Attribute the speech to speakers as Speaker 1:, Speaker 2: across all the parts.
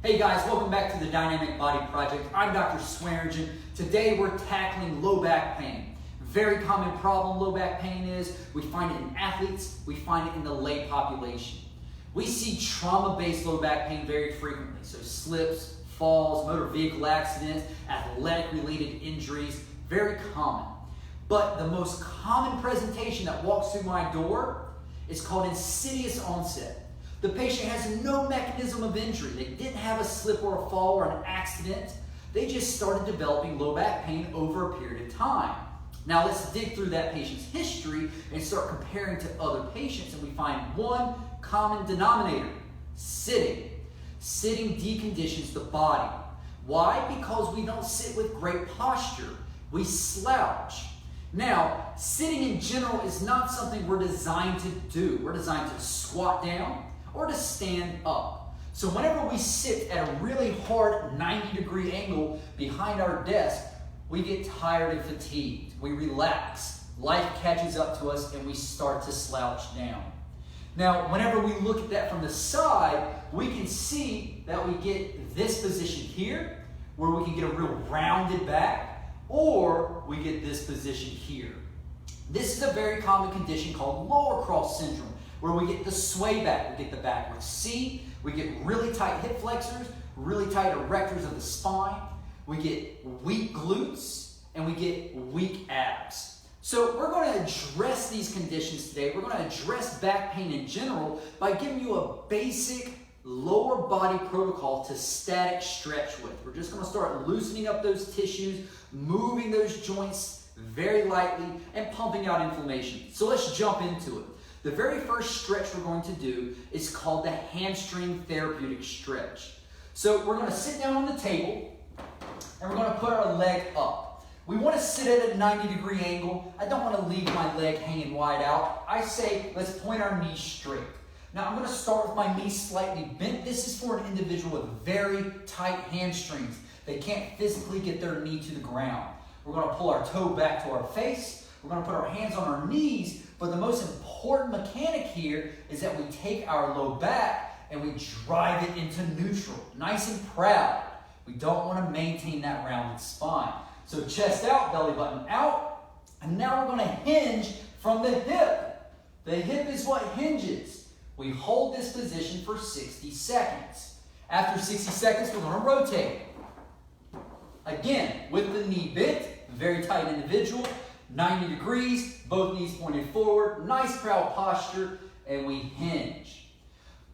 Speaker 1: Hey guys, welcome back to the Dynamic Body Project. I'm Dr. Swearingen. Today we're tackling low back pain. Very common problem low back pain is. We find it in athletes, we find it in the lay population. We see trauma-based low back pain very frequently. So slips, falls, motor vehicle accidents, athletic-related injuries, very common. But the most common presentation that walks through my door is called insidious onset. The patient has no mechanism of injury. They didn't have a slip or a fall or an accident. They just started developing low back pain over a period of time. Now let's dig through that patient's history and start comparing to other patients, and we find one common denominator: sitting. Sitting deconditions the body. Why? Because we don't sit with great posture. We slouch. Now, sitting in general is not something we're designed to do. We're designed to squat down or to stand up. So whenever we sit at a really hard 90-degree angle behind our desk, we get tired and fatigued. We relax. Life catches up to us and we start to slouch down. Now, whenever we look at that from the side, we can see that we get this position here, where we can get a real rounded back, or we get this position here. This is a very common condition called lower cross syndrome, where we get the sway back, we get the backward C, we get really tight hip flexors, really tight erectors of the spine, we get weak glutes, and we get weak abs. So we're going to address these conditions today. We're going to address back pain in general by giving you a basic lower body protocol to static stretch with. We're just going to start loosening up those tissues, moving those joints very lightly, and pumping out inflammation. So let's jump into it. The very first stretch we're going to do is called the hamstring therapeutic stretch. So we're going to sit down on the table and we're going to put our leg up. We want to sit at a 90-degree angle. I don't want to leave my leg hanging wide out. I say let's point our knees straight. Now I'm going to start with my knees slightly bent. This is for an individual with very tight hamstrings. They can't physically get their knee to the ground. We're going to pull our toe back to our face. We're going to put our hands on our knees. But the most important mechanic here is that we take our low back and we drive it into neutral, nice and proud. We don't want to maintain that rounded spine. So chest out, belly button out, and now we're going to hinge from the hip. The hip is what hinges. We hold this position for 60 seconds. After 60 seconds, we're going to rotate. Again, with the knee bent, very tight individual, 90 degrees, both knees pointed forward, nice proud posture, and we hinge.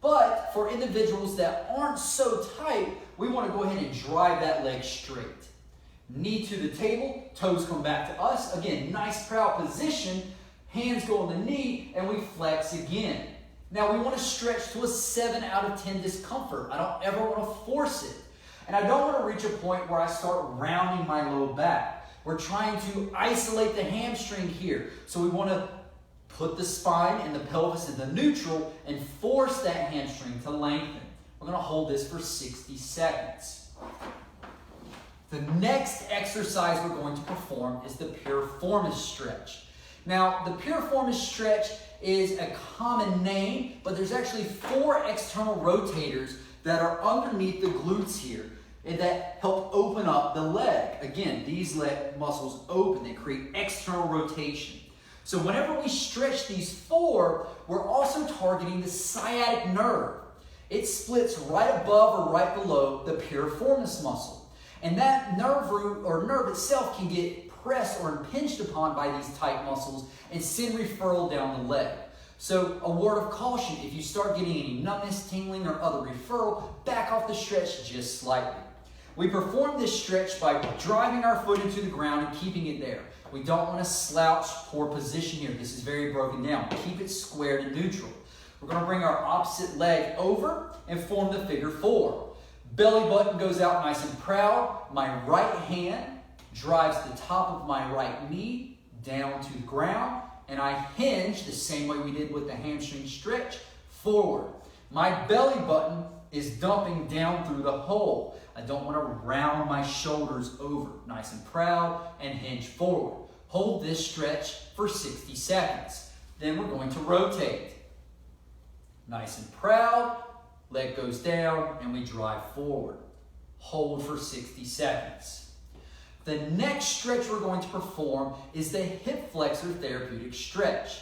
Speaker 1: But for individuals that aren't so tight, we want to go ahead and drive that leg straight. Knee to the table, toes come back to us. Again, nice proud position, hands go on the knee, and we flex again. Now we want to stretch to a 7 out of 10 discomfort. I don't ever want to force it. And I don't want to reach a point where I start rounding my low back. We're trying to isolate the hamstring here. So we want to put the spine and the pelvis in the neutral and force that hamstring to lengthen. We're going to hold this for 60 seconds. The next exercise we're going to perform is the piriformis stretch. Now, the piriformis stretch is a common name, but there's actually 4 external rotators that are underneath the glutes here and that help open up the leg. Again, these leg muscles open, they create external rotation. So whenever we stretch these 4, we're also targeting the sciatic nerve. It splits right above or right below the piriformis muscle. And that nerve root or nerve itself can get pressed or impinged upon by these tight muscles and send referral down the leg. So a word of caution: if you start getting any numbness, tingling, or other referral, back off the stretch just slightly. We perform this stretch by driving our foot into the ground and keeping it there. We don't want to slouch, poor position here. This is very broken down. Keep it square to neutral. We're going to bring our opposite leg over and form the figure 4. Belly button goes out nice and proud. My right hand drives the top of my right knee down to the ground, and I hinge the same way we did with the hamstring stretch, forward. My belly button is dumping down through the hole. I don't want to round my shoulders over. Nice and proud, and hinge forward. Hold this stretch for 60 seconds. Then we're going to rotate. Nice and proud, leg goes down, and we drive forward. Hold for 60 seconds. The next stretch we're going to perform is the hip flexor therapeutic stretch.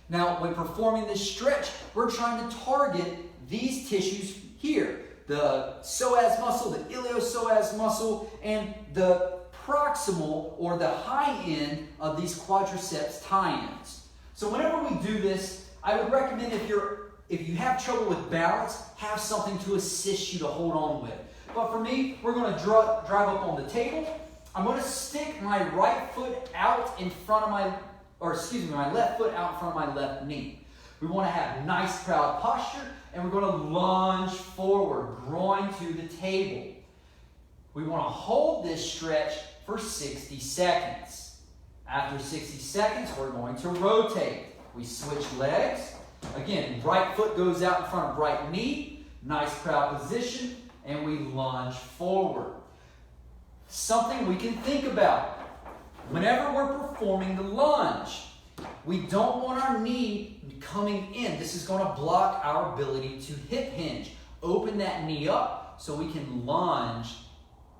Speaker 1: Now, when performing this stretch, we're trying to target these tissues here. The psoas muscle, the iliopsoas muscle, and the proximal or the high end of these quadriceps tie-ins. So whenever we do this, I would recommend if you have trouble with balance, have something to assist you to hold on with. But for me, we're going to drive up on the table. I'm going to stick my right foot out in front of my left foot out in front of my left knee. We want to have nice, proud posture, and we're going to lunge forward, groin to the table. We want to hold this stretch for 60 seconds. After 60 seconds, we're going to rotate. We switch legs. Again, right foot goes out in front of right knee. Nice, proud position, and we lunge forward. Something we can think about. Whenever we're performing the lunge, we don't want our knee coming in. This is going to block our ability to hip hinge. Open that knee up so we can lunge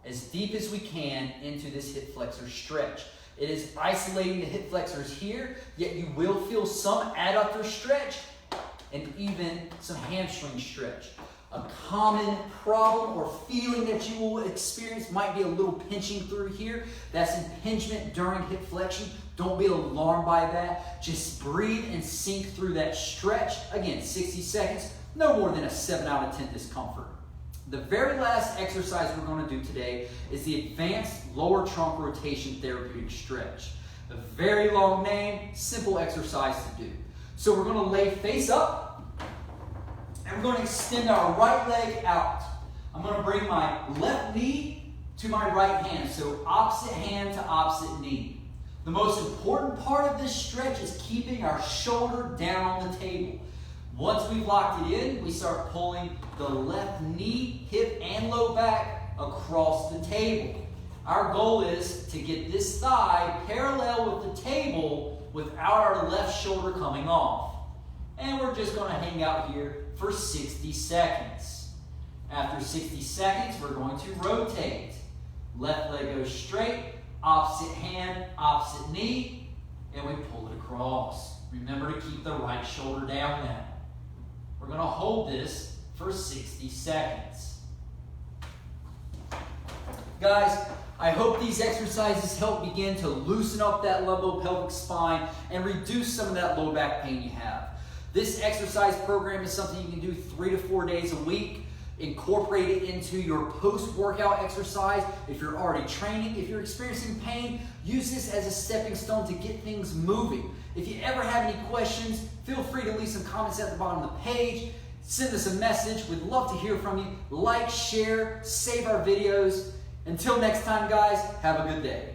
Speaker 1: as deep as we can into this hip flexor stretch. It is isolating the hip flexors here, yet you will feel some adductor stretch and even some hamstring stretch. A common problem or feeling that you will experience might be a little pinching through here. That's impingement during hip flexion. Don't be alarmed by that. Just breathe and sink through that stretch. Again, 60 seconds, no more than a 7 out of 10 discomfort. The very last exercise we're going to do today is the advanced lower trunk rotation therapeutic stretch. A very long name, simple exercise to do. So we're going to lay face up. And we're going to extend our right leg out. I'm going to bring my left knee to my right hand. So opposite hand to opposite knee. The most important part of this stretch is keeping our shoulder down on the table. Once we've locked it in, we start pulling the left knee, hip, and low back across the table. Our goal is to get this thigh parallel with the table without our left shoulder coming off. And we're just going to hang out here for 60 seconds. After 60 seconds, we're going to rotate. Left leg goes straight, opposite hand, opposite knee, and we pull it across. Remember to keep the right shoulder down now. We're going to hold this for 60 seconds. Guys, I hope these exercises help begin to loosen up that lumbopelvic spine and reduce some of that low back pain you have. This exercise program is something you can do 3 to 4 days a week. Incorporate it into your post-workout exercise. If you're already training, if you're experiencing pain, use this as a stepping stone to get things moving. If you ever have any questions, feel free to leave some comments at the bottom of the page. Send us a message. We'd love to hear from you. Like, share, save our videos. Until next time, guys, have a good day.